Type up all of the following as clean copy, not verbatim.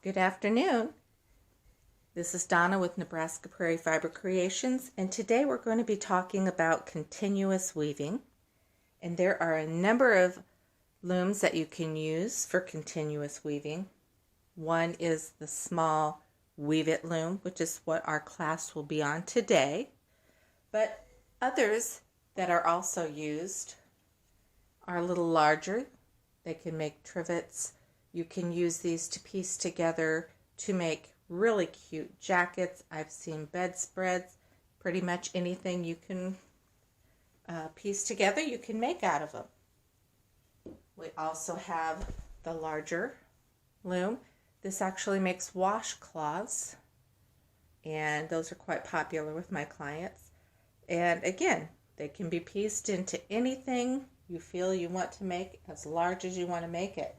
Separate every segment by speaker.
Speaker 1: Good afternoon. This is Donna with Nebraska Prairie Fiber Creations, and today we're going to be talking about continuous weaving. And there are a number of looms that you can use for continuous weaving. One is the small Weave It loom, which is what our class will be on today. But others that are also used are a little larger. They can make trivets. You can use these to piece together to make really cute jackets. I've seen bedspreads. Pretty much anything you can piece together, you can make out of them. We also have the larger loom. This actually makes washcloths, and those are quite popular with my clients. And again, they can be pieced into anything you feel you want to make, as large as you want to make it.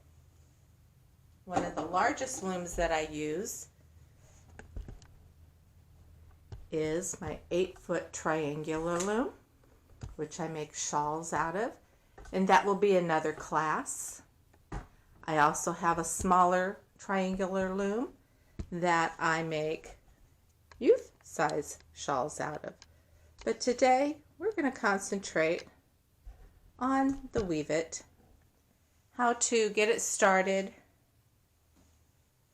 Speaker 1: One of the largest looms that I use is my 8-foot triangular loom, which I make shawls out of, and that will be another class. I also have a smaller triangular loom that I make youth size shawls out of. But today we're going to concentrate on the Weave It, how to get it started,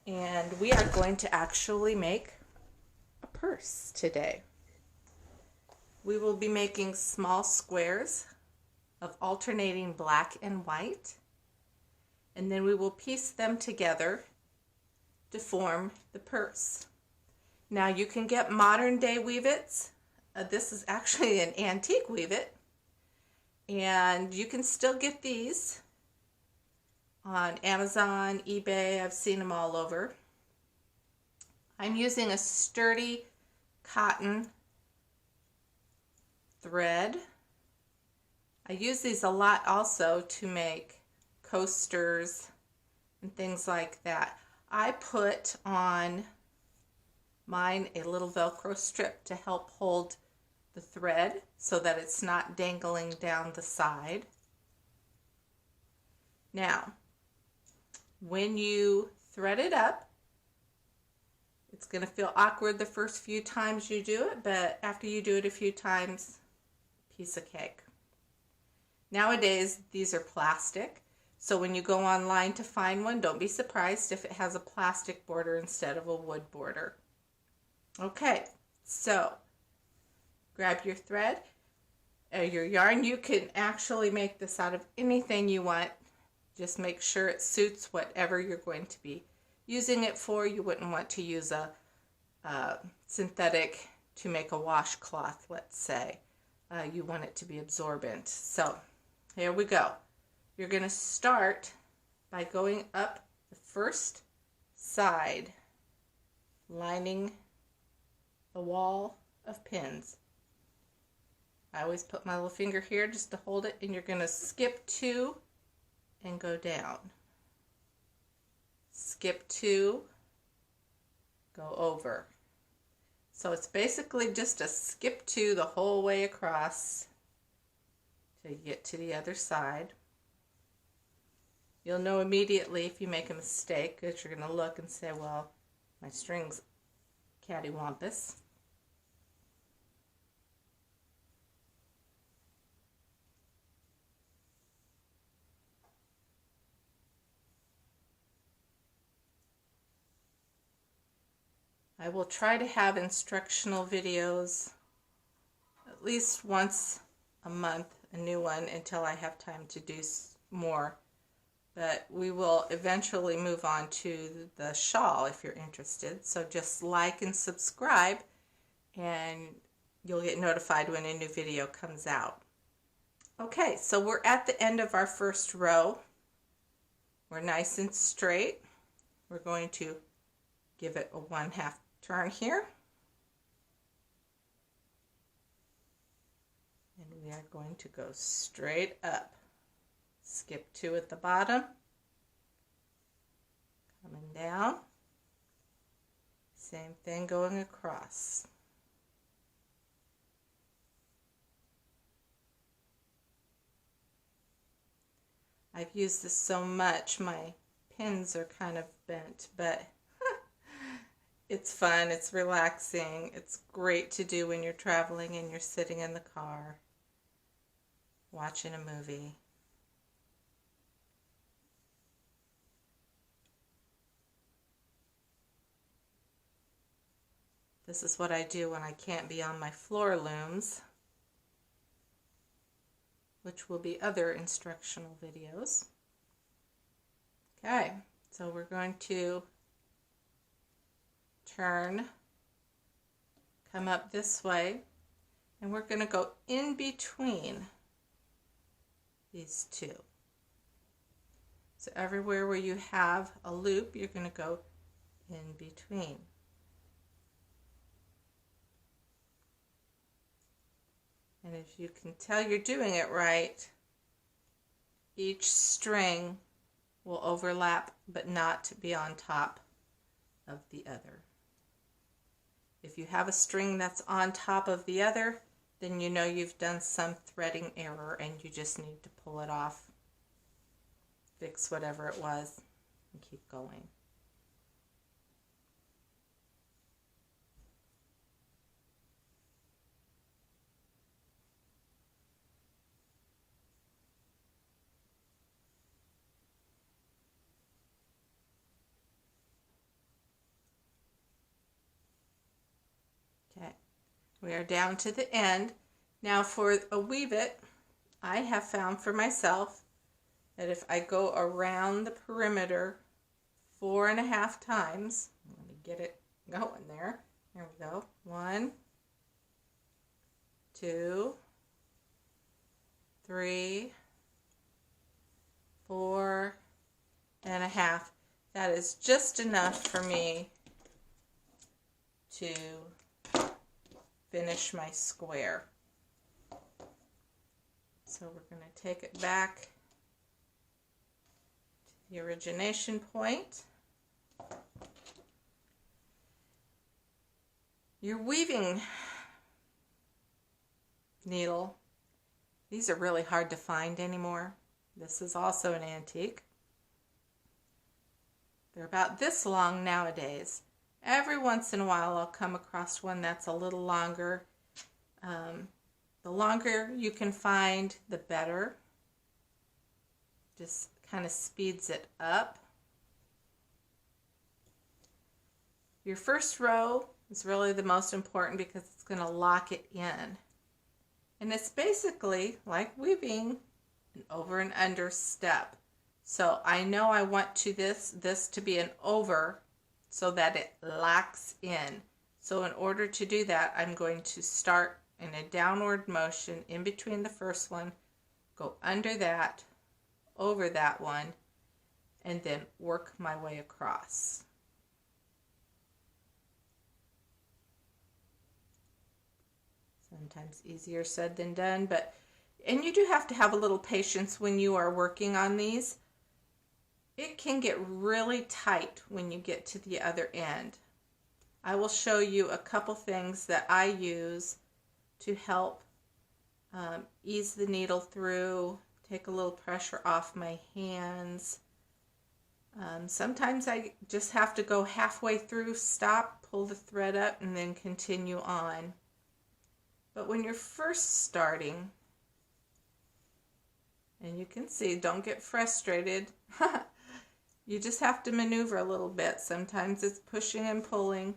Speaker 1: and we are going to actually make a purse today. We will be making small squares of alternating black and white, and then we will piece them together to form the purse. Now you can get modern day Weave Its. This is actually an antique Weave It, and you can still get these on Amazon, eBay. I've seen them all over. I'm using a sturdy cotton thread. I use these a lot also to make coasters and things like that. I put on mine a little Velcro strip to help hold the thread so that it's not dangling down the side. Now, when you thread it up, it's going to feel awkward the first few times you do it, but after you do it a few times, piece of cake. Nowadays, these are plastic, so when you go online to find one, don't be surprised if it has a plastic border instead of a wood border. Okay, so grab your thread, your yarn. You can actually make this out of anything you want. Just make sure it suits whatever you're going to be using it for. You wouldn't want to use a synthetic to make a washcloth, let's say. You want it to be absorbent. So here we go. You're going to start by going up the first side, lining the wall of pins. I always put my little finger here just to hold it, and you're going to skip 2 and go down. Skip 2, go over. So it's basically just a skip 2 the whole way across till you get to the other side. You'll know immediately if you make a mistake, because you're going to look and say, well, my string's cattywampus. I will try to have instructional videos at least once a month, a new one, until I have time to do more. But we will eventually move on to the shawl if you're interested. So just like and subscribe, and you'll get notified when a new video comes out. Okay, so we're at the end of our first row. We're nice and straight. We're going to give it a 1/2 turn here. And we are going to go straight up. Skip 2 at the bottom. Coming down. Same thing going across. I've used this so much, my pins are kind of bent, but It's fun, it's relaxing, it's great to do when you're traveling and you're sitting in the car watching a movie. This is what I do when I can't be on my floor looms, which will be other instructional videos. Okay, so we're going to turn, come up this way, and we're going to go in between these two. So everywhere where you have a loop, you're going to go in between. And if you can tell you're doing it right, each string will overlap but not be on top of the other. If you have a string that's on top of the other, then you know you've done some threading error and you just need to pull it off, fix whatever it was, and keep going. Okay, we are down to the end. Now for a weave it, I have found for myself that if I go around the perimeter 4.5 times, let me get it going there. There we go. 1, 2, 3, 4.5. That is just enough for me to finish my square. So we're going to take it back to the origination point. Your weaving needle, these are really hard to find anymore. This is also an antique. They're about this long nowadays. Every once in a while I'll come across one that's a little longer. The longer you can find, the better. Just kind of speeds it up. Your first row is really the most important because it's going to lock it in. And it's basically like weaving an over and under step. So I know I want this to be an over so that it locks in. So in order to do that, I'm going to start in a downward motion in between the first one, go under that, over that one, and then work my way across. Sometimes easier said than done, and you do have to have a little patience when you are working on these. It can get really tight when you get to the other end. I will show you a couple things that I use to help ease the needle through, take a little pressure off my hands. Sometimes I just have to go halfway through, stop, pull the thread up, and then continue on. But when you're first starting, and you can see, don't get frustrated. You just have to maneuver a little bit. Sometimes it's pushing and pulling.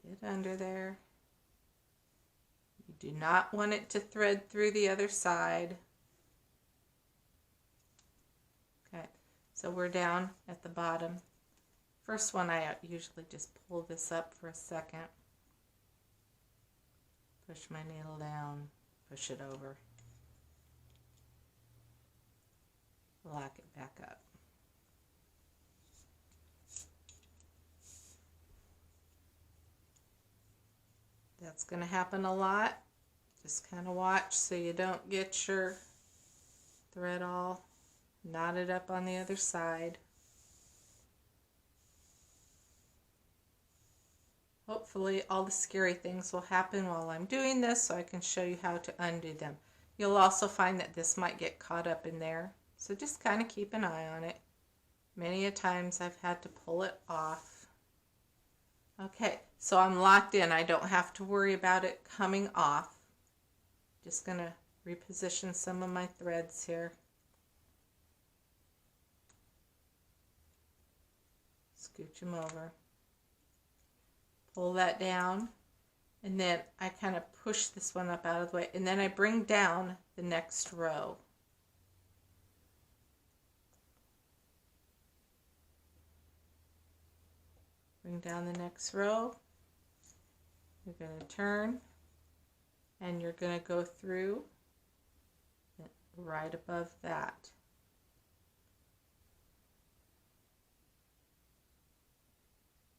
Speaker 1: Get under there. You do not want it to thread through the other side. Okay, so we're down at the bottom. First one, I usually just pull this up for a second. Push my needle down, push it over. Lock it back up. That's going to happen a lot. Just kind of watch so you don't get your thread all knotted up on the other side. Hopefully all the scary things will happen while I'm doing this so I can show you how to undo them. You'll also find that this might get caught up in there, So just kind of keep an eye on it. Many a times I've had to pull it off. Okay, so I'm locked in. I don't have to worry about it coming off. Just going to reposition some of my threads here. Scooch them over. Pull that down. And then I kind of push this one up out of the way. And then I bring down the next row. Bring down the next row. You're going to turn. And you're going to go through right above that.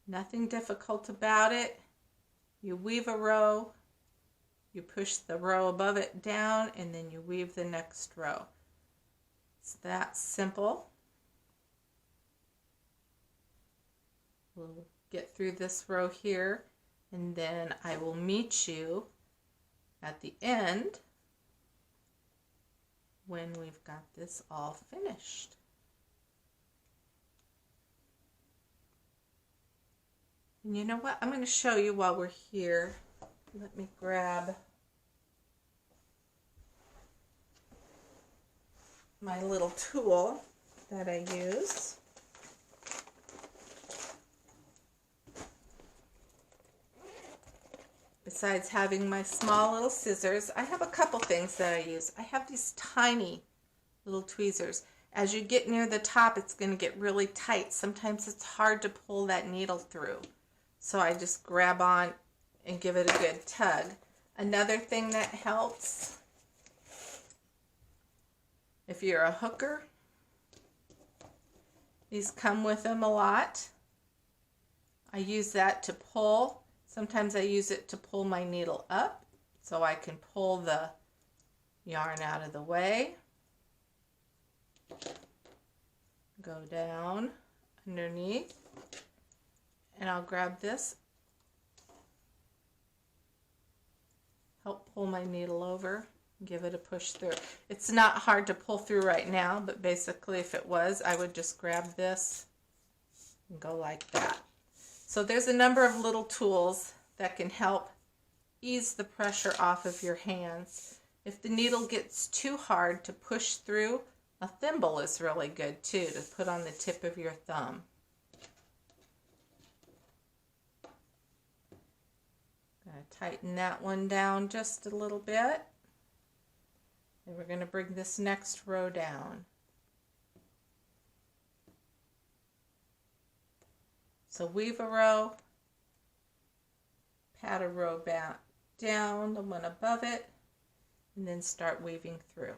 Speaker 1: Nothing difficult about it. You weave a row, you push the row above it down, and then you weave the next row. It's that simple. We'll get through this row here, and then I will meet you at the end when we've got this all finished. And you know what? I'm going to show you while we're here. Let me grab my little tool that I use. Besides having my small little scissors, I have a couple things that I use. I have these tiny little tweezers. As you get near the top, it's going to get really tight. Sometimes it's hard to pull that needle through. So I just grab on and give it a good tug. Another thing that helps, if you're a hooker, these come with them a lot. I use that to pull. Sometimes I use it to pull my needle up so I can pull the yarn out of the way. Go down underneath. And I'll grab this, help pull my needle over, give it a push through. It's not hard to pull through right now, but basically if it was, I would just grab this and go like that. So there's a number of little tools that can help ease the pressure off of your hands. If the needle gets too hard to push through, a thimble is really good too to put on the tip of your thumb. Tighten that one down just a little bit. And we're going to bring this next row down. So weave a row, pat a row back down, the one above it, and then start weaving through.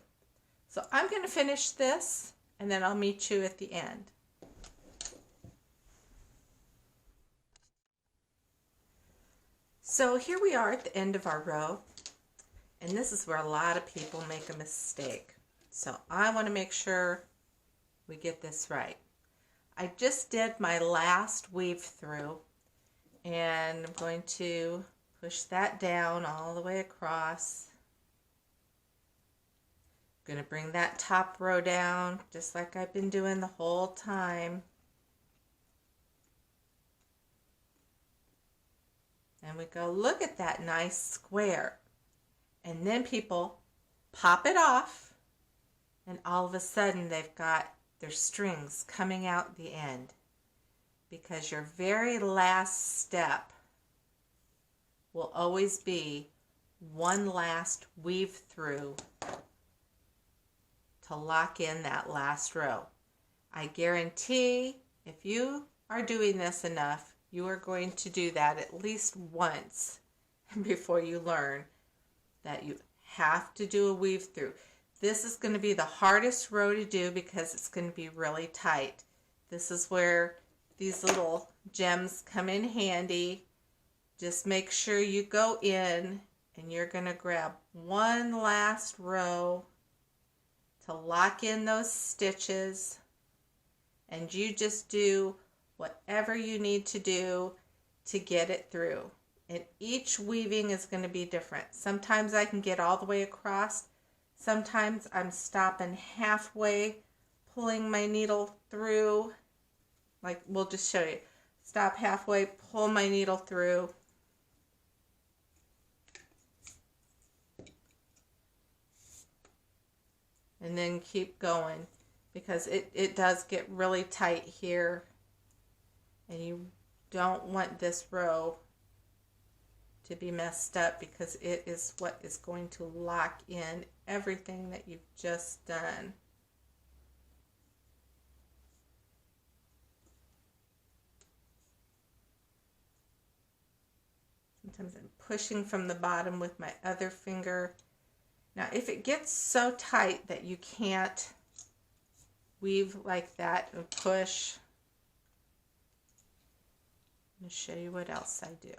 Speaker 1: So I'm going to finish this, and then I'll meet you at the end. So here we are at the end of our row, and this is where a lot of people make a mistake. So I want to make sure we get this right. I just did my last weave through, and I'm going to push that down all the way across. I'm going to bring that top row down just like I've been doing the whole time. And we go, look at that nice square. And then people pop it off, and all of a sudden they've got their strings coming out the end. Because your very last step will always be one last weave through to lock in that last row. I guarantee if you are doing this enough, you are going to do that at least once before you learn that you have to do a weave through. This is going to be the hardest row to do because it's going to be really tight. This is where these little gems come in handy. Just make sure you go in and you're going to grab one last row to lock in those stitches, and you just do whatever you need to do to get it through. And each weaving is going to be different. Sometimes I can get all the way across. Sometimes I'm stopping halfway pulling my needle through. Like, we'll just show you. Stop halfway, pull my needle through. And then keep going, because it does get really tight here. And you don't want this row to be messed up, because it is what is going to lock in everything that you've just done. Sometimes I'm pushing from the bottom with my other finger. Now, if it gets so tight that you can't weave like that or push, I'm going to show you what else I do.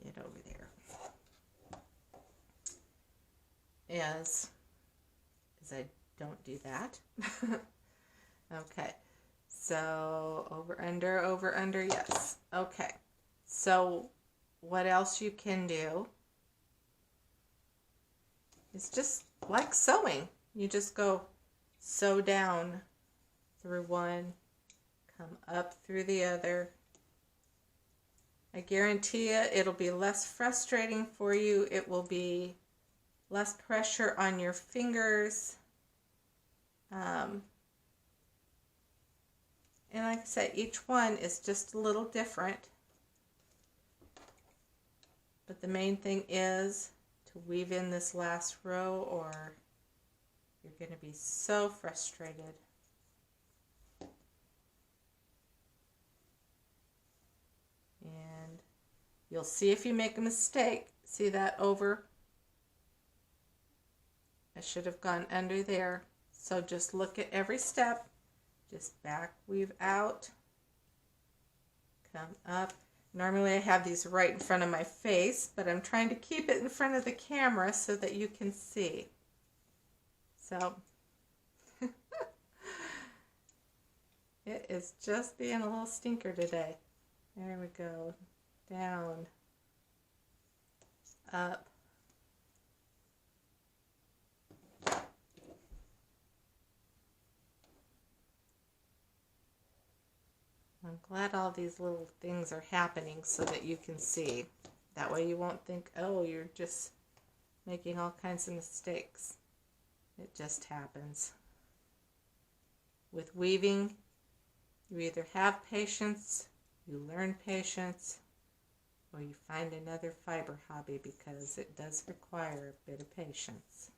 Speaker 1: Get over there. As I don't do that. Okay. So over, under, yes. Okay. So what else you can do is just like sewing. You just go sew down through one, come up through the other. I guarantee you it'll be less frustrating for you. It will be less pressure on your fingers. And like I said, each one is just a little different. But the main thing is to weave in this last row, or you're going to be so frustrated. And you'll see if you make a mistake. See that over? I should have gone under there. So just look at every step. Just back, weave out, come up. Normally I have these right in front of my face, but I'm trying to keep it in front of the camera so that you can see. So it is just being a little stinker today. There we go. Down, up. I'm glad all these little things are happening so that you can see. That way you won't think, oh, you're just making all kinds of mistakes. It just happens. With weaving, you either have patience, you learn patience, or you find another fiber hobby, because it does require a bit of patience.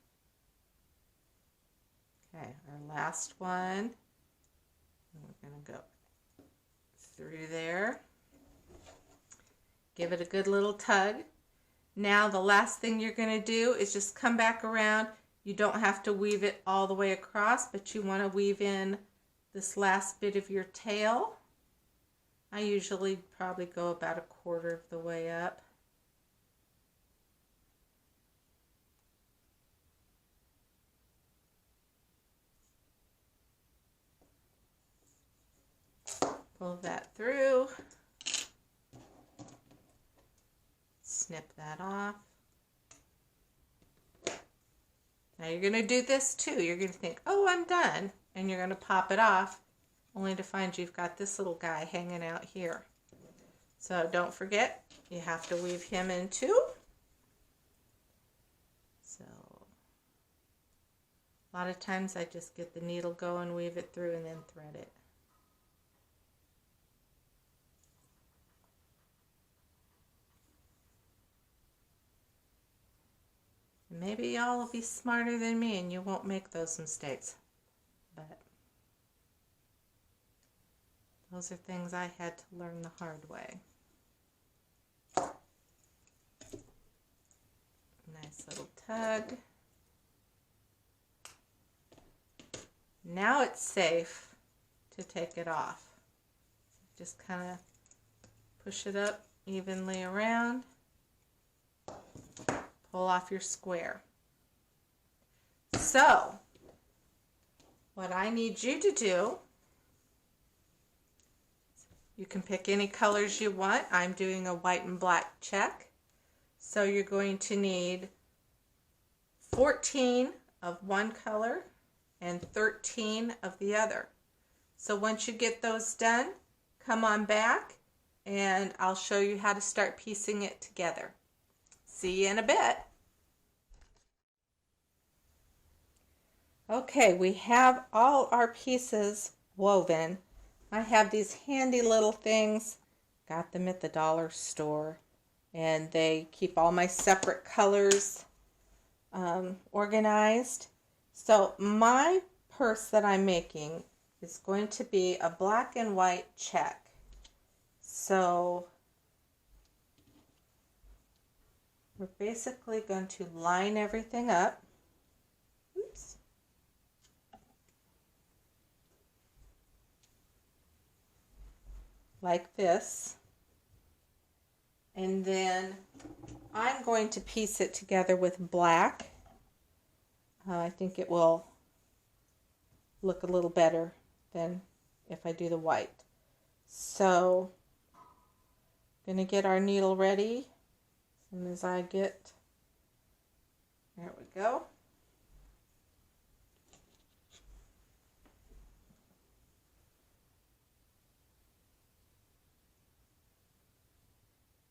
Speaker 1: Okay, our last one. We're going to go through there. Give it a good little tug. Now the last thing you're going to do is just come back around. You don't have to weave it all the way across, but you want to weave in this last bit of your tail. I usually probably go about 1/4 of the way up. Pull that through. Snip that off. Now you're going to do this too. You're going to think, oh, I'm done. And you're going to pop it off, only to find you've got this little guy hanging out here. So don't forget, you have to weave him in too. So a lot of times I just get the needle going, weave it through, and then thread it. Maybe y'all will be smarter than me and you won't make those mistakes. But those are things I had to learn the hard way. Nice little tug. Now it's safe to take it off. Just kind of push it up evenly around. Pull off your square. So, what I need you to do, you can pick any colors you want. I'm doing a white and black check. So you're going to need 14 of one color and 13 of the other. So once you get those done, come on back and I'll show you how to start piecing it together. See you in a bit. Okay, we have all our pieces woven. I have these handy little things, got them at the dollar store, and they keep all my separate colors organized. So my purse that I'm making is going to be a black and white check. So we're basically going to line everything up. Oops. Like this. And then I'm going to piece it together with black. I think it will look a little better than if I do the white. So I'm going to get our needle ready as soon as I get, there we go.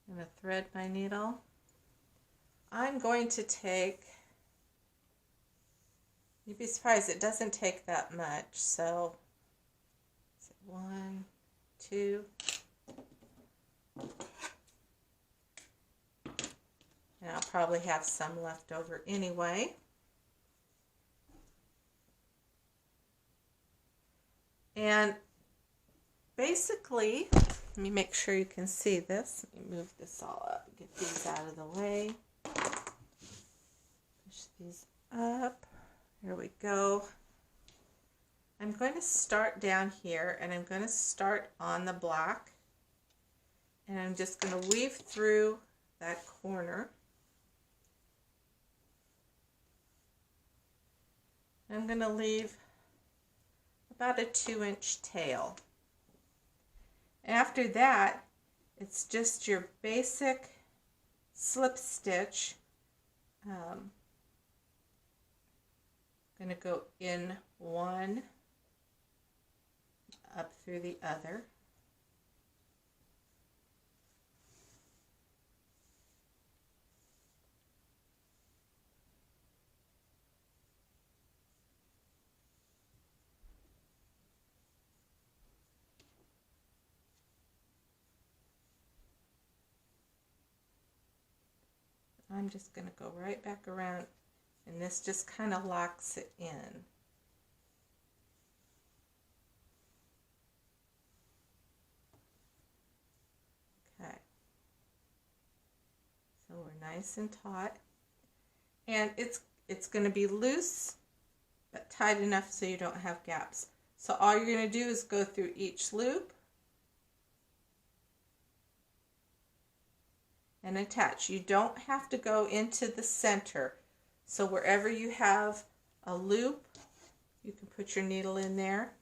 Speaker 1: I'm going to thread my needle. I'm going to take, you'd be surprised, it doesn't take that much. So 1, 2, and I'll probably have some left over anyway. And basically, let me make sure you can see this. Let me move this all up, get these out of the way. Push these up. Here we go. I'm going to start down here, and I'm going to start on the black, and I'm just going to weave through that corner. I'm going to leave about a 2-inch tail. After that, it's just your basic slip stitch. Going to go in one, up through the other. I'm just going to go right back around, and this just kind of locks it in. Okay. So we're nice and taut. And it's going to be loose, but tight enough so you don't have gaps. So all you're going to do is go through each loop and attach. You don't have to go into the center. So wherever you have a loop, you can put your needle in there.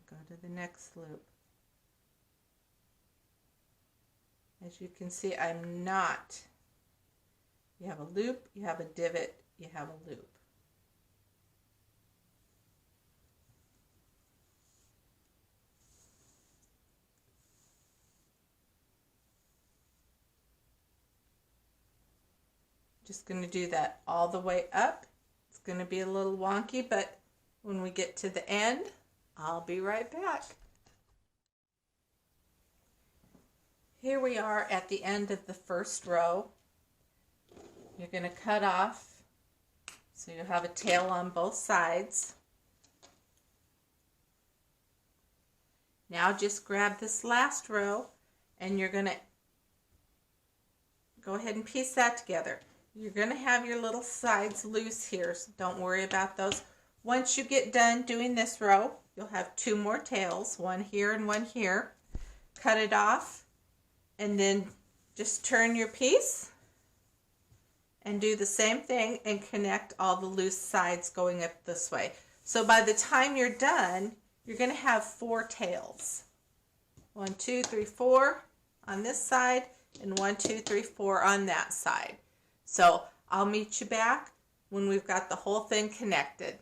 Speaker 1: Go to the next loop. As you can see, I'm not. You have a loop, you have a divot, you have a loop. Just going to do that all the way up. It's going to be a little wonky, but when we get to the end, I'll be right back. Here we are at the end of the first row. You're going to cut off, so you'll have a tail on both sides. Now just grab this last row, and you're going to go ahead and piece that together. You're going to have your little sides loose here, so don't worry about those. Once you get done doing this row, you'll have 2 more tails, one here and one here. Cut it off, and then just turn your piece and do the same thing and connect all the loose sides going up this way. So by the time you're done, you're going to have 4 tails. 1, 2, 3, 4 on this side, and 1, 2, 3, 4 on that side. So I'll meet you back when we've got the whole thing connected.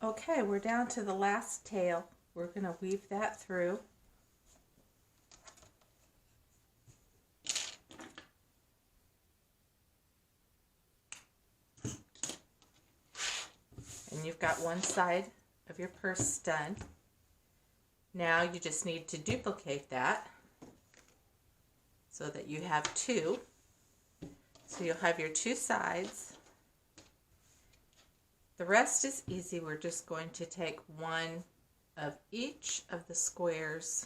Speaker 1: Okay, we're down to the last tail. We're going to weave that through. And you've got one side of your purse done. Now you just need to duplicate that so that you have 2. So you'll have your 2 sides. The rest is easy. We're just going to take one of each of the squares.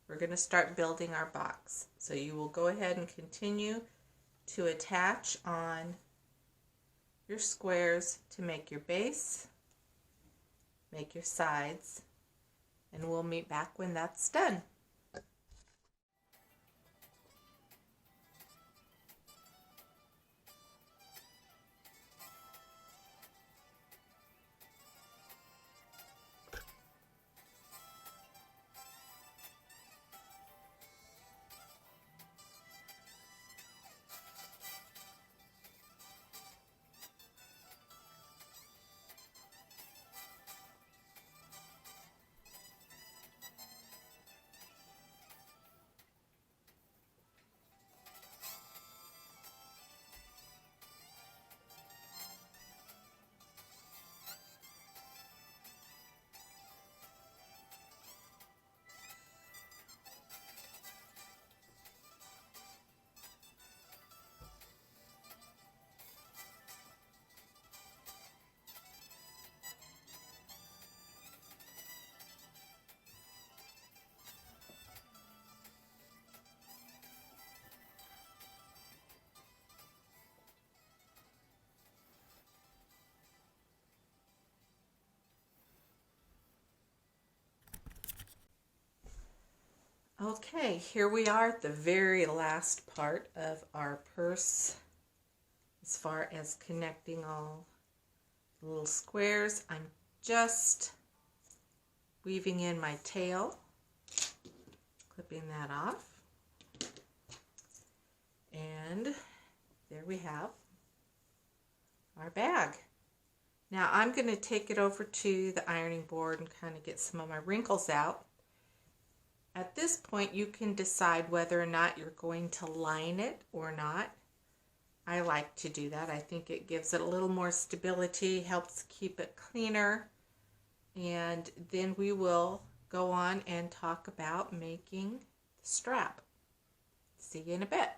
Speaker 1: We're going to start building our box. So you will go ahead and continue to attach on your squares to make your base, make your sides, and we'll meet back when that's done. Okay, here we are at the very last part of our purse as far as connecting all the little squares. I'm just weaving in my tail, clipping that off, and there we have our bag. Now I'm going to take it over to the ironing board and kind of get some of my wrinkles out. At this point, you can decide whether or not you're going to line it or not. I like to do that. I think it gives it a little more stability, helps keep it cleaner. And then we will go on and talk about making the strap. See you in a bit.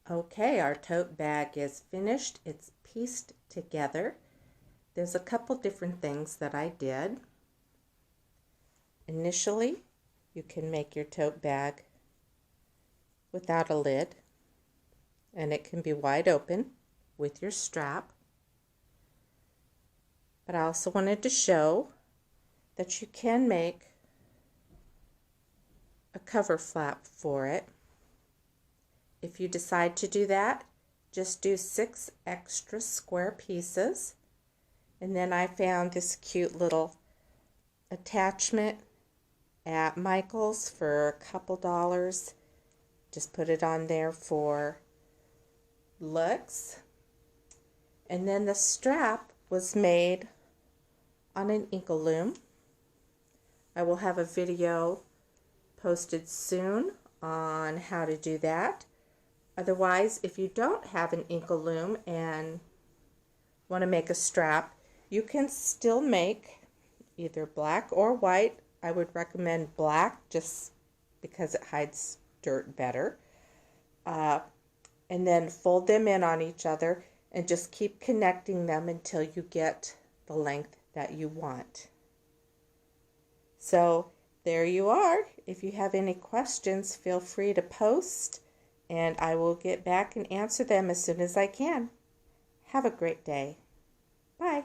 Speaker 1: Okay, our tote bag is finished. It's pieced together. There's a couple different things that I did. Initially, you can make your tote bag without a lid, and it can be wide open with your strap. But I also wanted to show that you can make a cover flap for it. If you decide to do that, just do 6 extra square pieces. And then I found this cute little attachment at Michael's for a couple dollars. Just put it on there for looks. And then the strap was made on an inkle loom. I will have a video posted soon on how to do that. Otherwise, if you don't have an inkle loom and want to make a strap, you can still make either black or white. I would recommend black just because it hides dirt better. And then fold them in on each other and just keep connecting them until you get the length that you want. So there you are. If you have any questions, feel free to post, and I will get back and answer them as soon as I can. Have a great day. Bye.